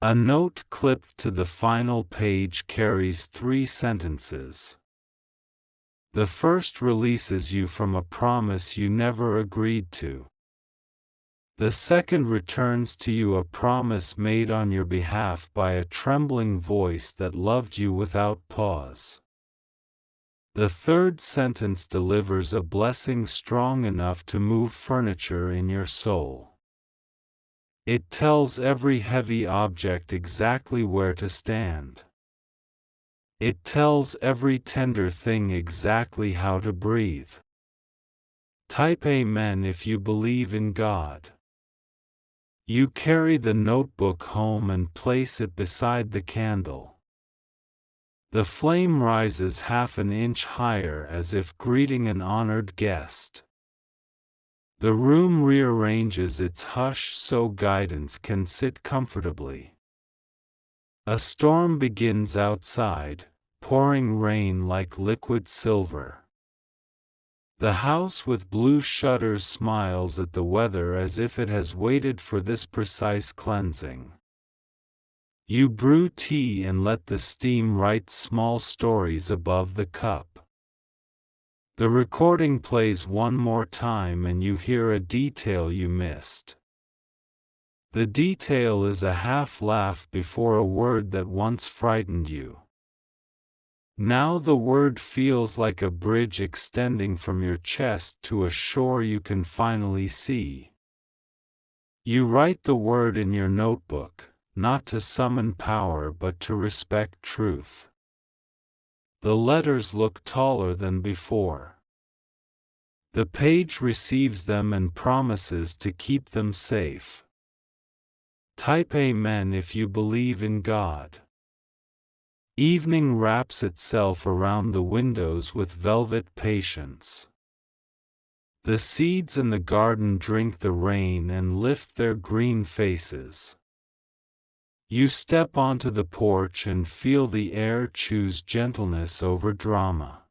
A note clipped to the final page carries 3 sentences. The first releases you from a promise you never agreed to. The second returns to you a promise made on your behalf by a trembling voice that loved you without pause. The third sentence delivers a blessing strong enough to move furniture in your soul. It tells every heavy object exactly where to stand. It tells every tender thing exactly how to breathe. Type Amen if you believe in God. You carry the notebook home and place it beside the candle. The flame rises half an inch higher as if greeting an honored guest. The room rearranges its hush so guidance can sit comfortably. A storm begins outside, pouring rain like liquid silver. The house with blue shutters smiles at the weather as if it has waited for this precise cleansing. You brew tea and let the steam write small stories above the cup. The recording plays one more time and you hear a detail you missed. The detail is a half laugh before a word that once frightened you. Now the word feels like a bridge extending from your chest to a shore you can finally see. You write the word in your notebook, not to summon power but to respect truth. The letters look taller than before. The page receives them and promises to keep them safe. Type Amen if you believe in God. Evening wraps itself around the windows with velvet patience. The seeds in the garden drink the rain and lift their green faces. You step onto the porch and feel the air choose gentleness over drama.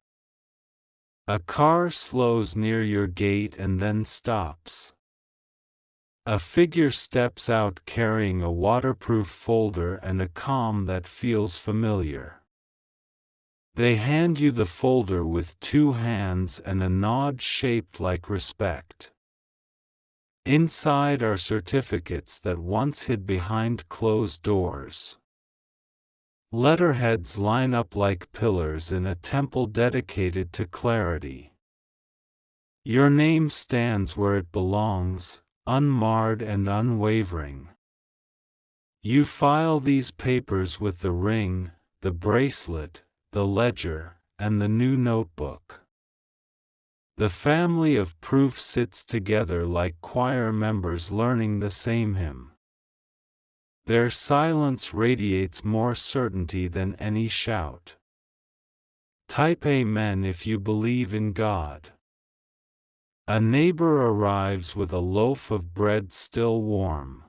A car slows near your gate and then stops. A figure steps out carrying a waterproof folder and a calm that feels familiar. They hand you the folder with 2 hands and a nod shaped like respect. Inside are certificates that once hid behind closed doors. Letterheads line up like pillars in a temple dedicated to clarity. Your name stands where it belongs, unmarred and unwavering. You file these papers with the ring, the bracelet, the ledger, and the new notebook. The family of proof sits together like choir members learning the same hymn. Their silence radiates more certainty than any shout. Type Amen if you believe in God. A neighbor arrives with a loaf of bread still warm.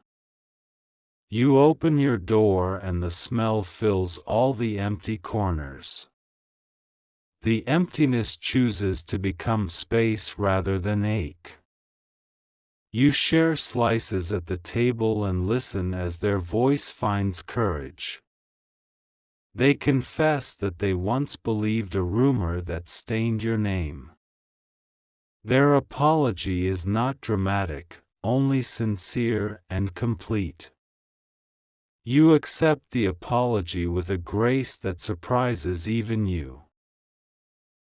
You open your door and the smell fills all the empty corners. The emptiness chooses to become space rather than ache. You share slices at the table and listen as their voice finds courage. They confess that they once believed a rumor that stained your name. Their apology is not dramatic, only sincere and complete. You accept the apology with a grace that surprises even you.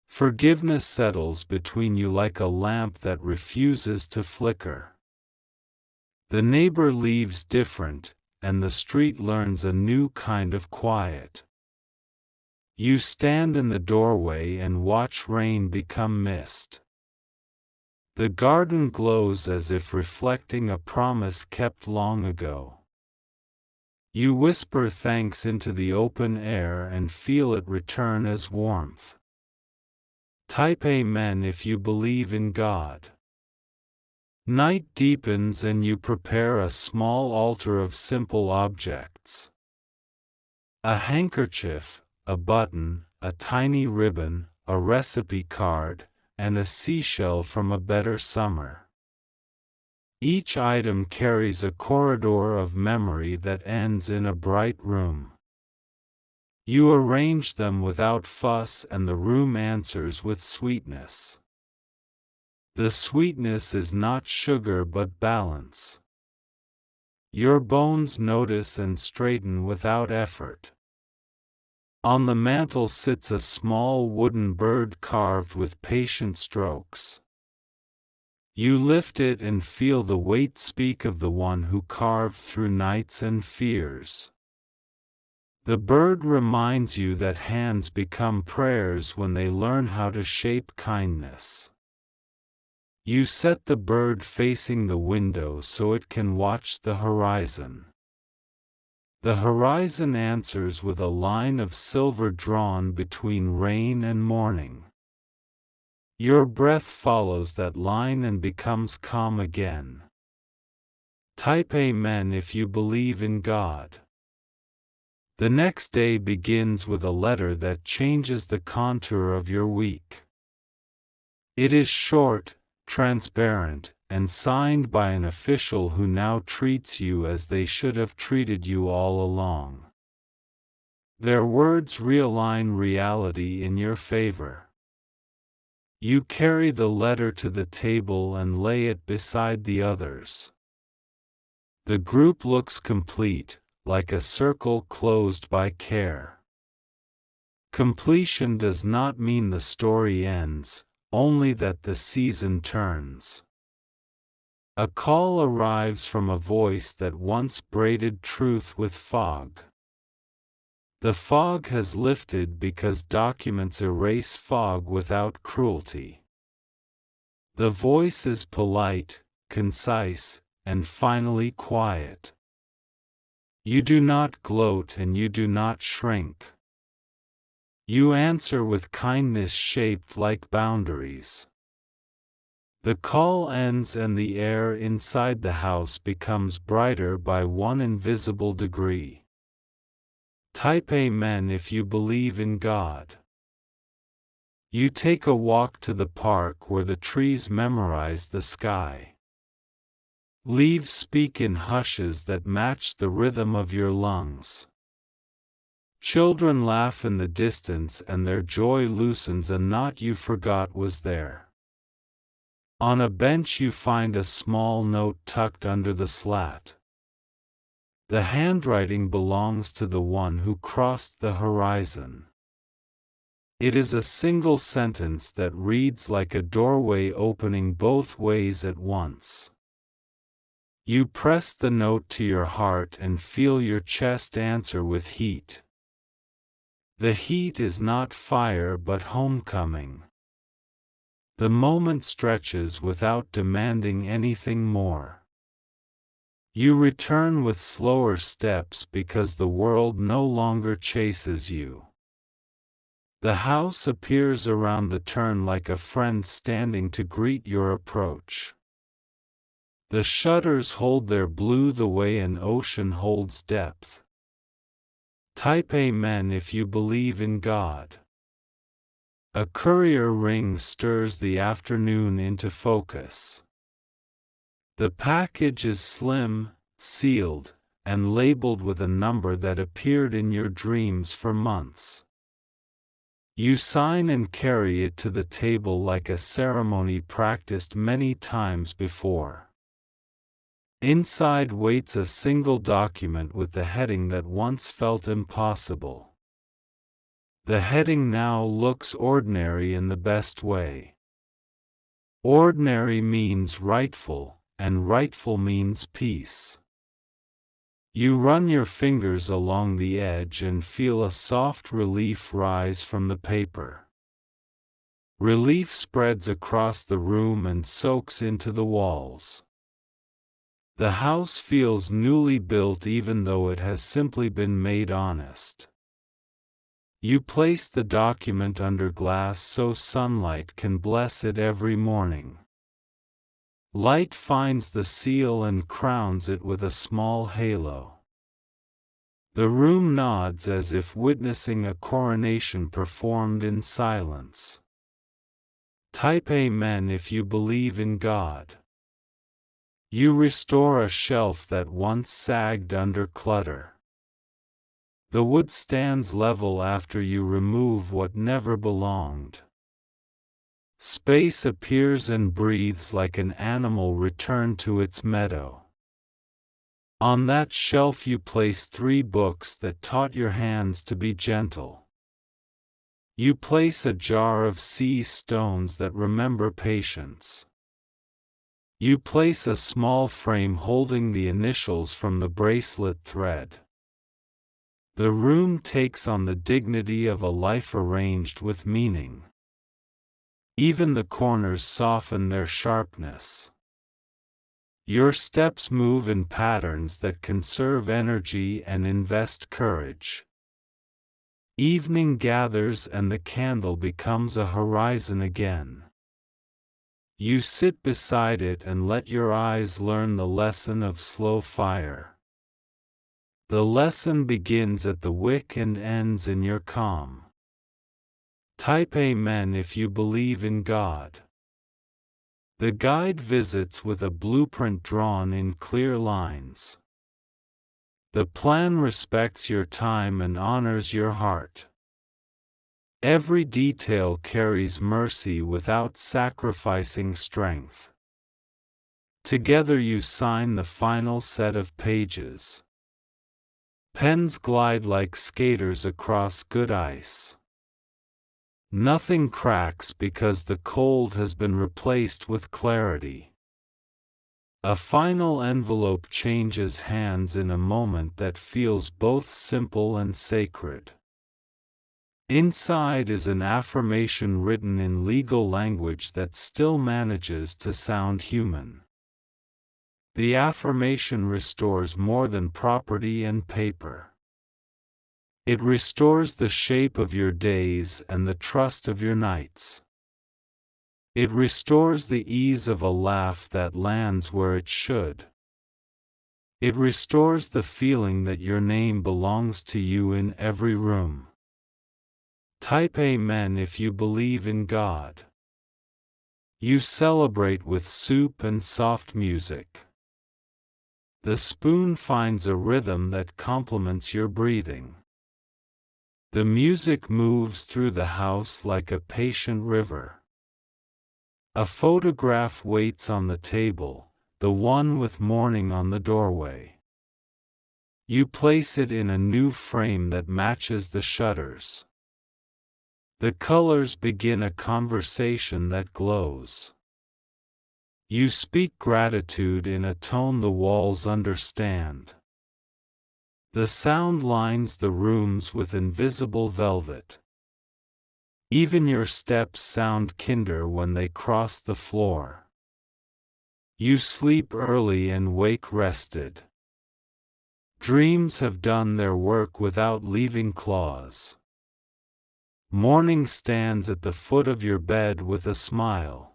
Forgiveness settles between you like a lamp that refuses to flicker. The neighbor leaves different, and the street learns a new kind of quiet. You stand in the doorway and watch rain become mist. The garden glows as if reflecting a promise kept long ago. You whisper thanks into the open air and feel it return as warmth. Type Amen if you believe in God. Night deepens and you prepare a small altar of simple objects. A handkerchief, a button, a tiny ribbon, a recipe card, and a seashell from a better summer. Each item carries a corridor of memory that ends in a bright room. You arrange them without fuss and the room answers with sweetness. The sweetness is not sugar but balance. Your bones notice and straighten without effort. On the mantel sits a small wooden bird carved with patient strokes. You lift it and feel the weight speak of the one who carved through nights and fears. The bird reminds you that hands become prayers when they learn how to shape kindness. You set the bird facing the window so it can watch the horizon. The horizon answers with a line of silver drawn between rain and morning. Your breath follows that line and becomes calm again. Type Amen if you believe in God. The next day begins with a letter that changes the contour of your week. It is short, transparent, and signed by an official who now treats you as they should have treated you all along. Their words realign reality in your favor. You carry the letter to the table and lay it beside the others. The group looks complete, like a circle closed by care. Completion does not mean the story ends, only that the season turns. A call arrives from a voice that once braided truth with fog. The fog has lifted because documents erase fog without cruelty. The voice is polite, concise, and finally quiet. You do not gloat and you do not shrink. You answer with kindness shaped like boundaries. The call ends and the air inside the house becomes brighter by one invisible degree. Type Amen if you believe in God. You take a walk to the park where the trees memorize the sky. Leaves speak in hushes that match the rhythm of your lungs. Children laugh in the distance and their joy loosens a knot you forgot was there. On a bench you find a small note tucked under the slat. The handwriting belongs to the one who crossed the horizon. It is a single sentence that reads like a doorway opening both ways at once. You press the note to your heart and feel your chest answer with heat. The heat is not fire but homecoming. The moment stretches without demanding anything more. You return with slower steps because the world no longer chases you. The house appears around the turn like a friend standing to greet your approach. The shutters hold their blue the way an ocean holds depth. Type Amen if you believe in God. A courier ring stirs the afternoon into focus. The package is slim, sealed, and labeled with a number that appeared in your dreams for months. You sign and carry it to the table like a ceremony practiced many times before. Inside waits a single document with the heading that once felt impossible. The heading now looks ordinary in the best way. Ordinary means rightful, and rightful means peace. You run your fingers along the edge and feel a soft relief rise from the paper. Relief spreads across the room and soaks into the walls. The house feels newly built even though it has simply been made honest. You place the document under glass so sunlight can bless it every morning. Light finds the seal and crowns it with a small halo. The room nods as if witnessing a coronation performed in silence. Type Amen if you believe in God. You restore a shelf that once sagged under clutter. The wood stands level after you remove what never belonged. Space appears and breathes like an animal returned to its meadow. On that shelf you place 3 books that taught your hands to be gentle. You place a jar of sea stones that remember patience. You place a small frame holding the initials from the bracelet thread. The room takes on the dignity of a life arranged with meaning. Even the corners soften their sharpness. Your steps move in patterns that conserve energy and invest courage. Evening gathers and the candle becomes a horizon again. You sit beside it and let your eyes learn the lesson of slow fire. The lesson begins at the wick and ends in your calm. Type Amen if you believe in God. The guide visits with a blueprint drawn in clear lines. The plan respects your time and honors your heart. Every detail carries mercy without sacrificing strength. Together you sign the final set of pages. Pens glide like skaters across good ice. Nothing cracks because the cold has been replaced with clarity. A final envelope changes hands in a moment that feels both simple and sacred. Inside is an affirmation written in legal language that still manages to sound human. The affirmation restores more than property and paper. It restores the shape of your days and the trust of your nights. It restores the ease of a laugh that lands where it should. It restores the feeling that your name belongs to you in every room. Type Amen if you believe in God. You celebrate with soup and soft music. The spoon finds a rhythm that complements your breathing. The music moves through the house like a patient river. A photograph waits on the table, the one with morning on the doorway. You place it in a new frame that matches the shutters. The colors begin a conversation that glows. You speak gratitude in a tone the walls understand. The sound lines the rooms with invisible velvet. Even your steps sound kinder when they cross the floor. You sleep early and wake rested. Dreams have done their work without leaving claws. Morning stands at the foot of your bed with a smile.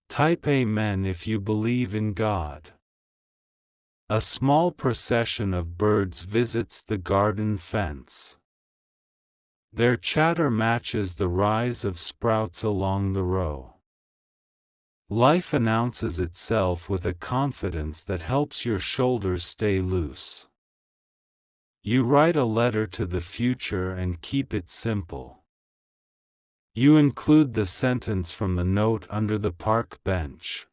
Type Amen if you believe in God. A small procession of birds visits the garden fence. Their chatter matches the rise of sprouts along the row. Life announces itself with a confidence that helps your shoulders stay loose. You write a letter to the future and keep it simple. You include the sentence from the note under the park bench.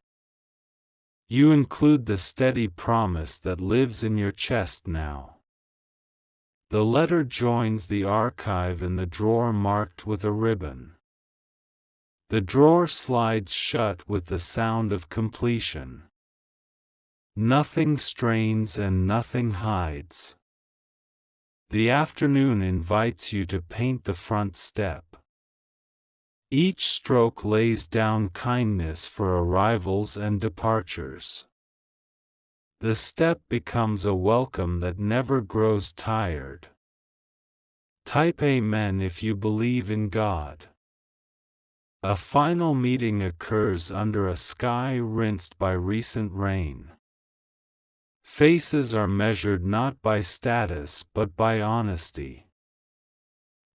You include the steady promise that lives in your chest now. The letter joins the archive in the drawer marked with a ribbon. The drawer slides shut with the sound of completion. Nothing strains and nothing hides. The afternoon invites you to paint the front step. Each stroke lays down kindness for arrivals and departures. The step becomes a welcome that never grows tired. Type Amen if you believe in God. A final meeting occurs under a sky rinsed by recent rain. Faces are measured not by status but by honesty.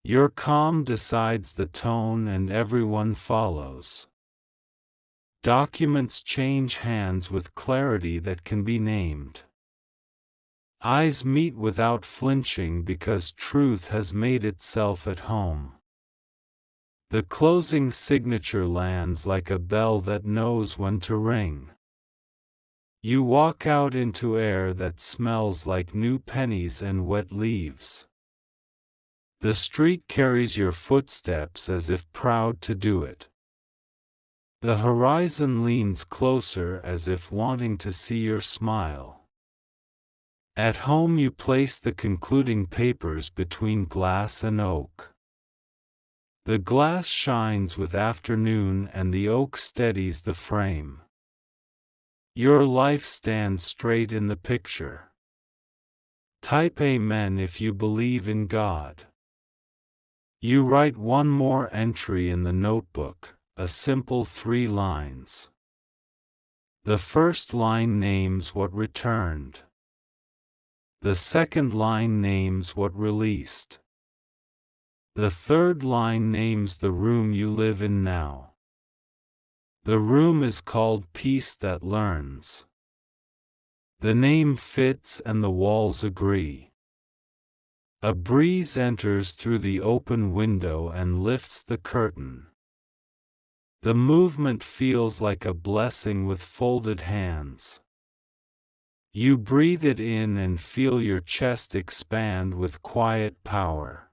Your calm decides the tone and everyone follows. Documents change hands with clarity that can be named. Eyes meet without flinching because truth has made itself at home. The closing signature lands like a bell that knows when to ring. You walk out into air that smells like new pennies and wet leaves. The street carries your footsteps as if proud to do it. The horizon leans closer as if wanting to see your smile. At home you place the concluding papers between glass and oak. The glass shines with afternoon and the oak steadies the frame. Your life stands straight in the picture. Type Amen if you believe in God. You write one more entry in the notebook, a simple 3 lines. The first line names what returned. The second line names what released. The third line names the room you live in now. The room is called Peace That Learns. The name fits and the walls agree. A breeze enters through the open window and lifts the curtain. The movement feels like a blessing with folded hands. You breathe it in and feel your chest expand with quiet power.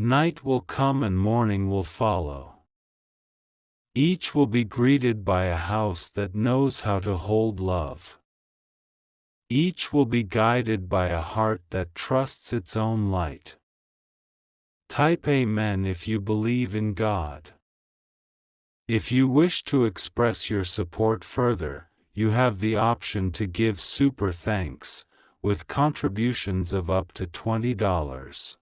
Night will come and morning will follow. Each will be greeted by a house that knows how to hold love. Each will be guided by a heart that trusts its own light. Type Amen if you believe in God. If you wish to express your support further, you have the option to give super thanks, with contributions of up to $20.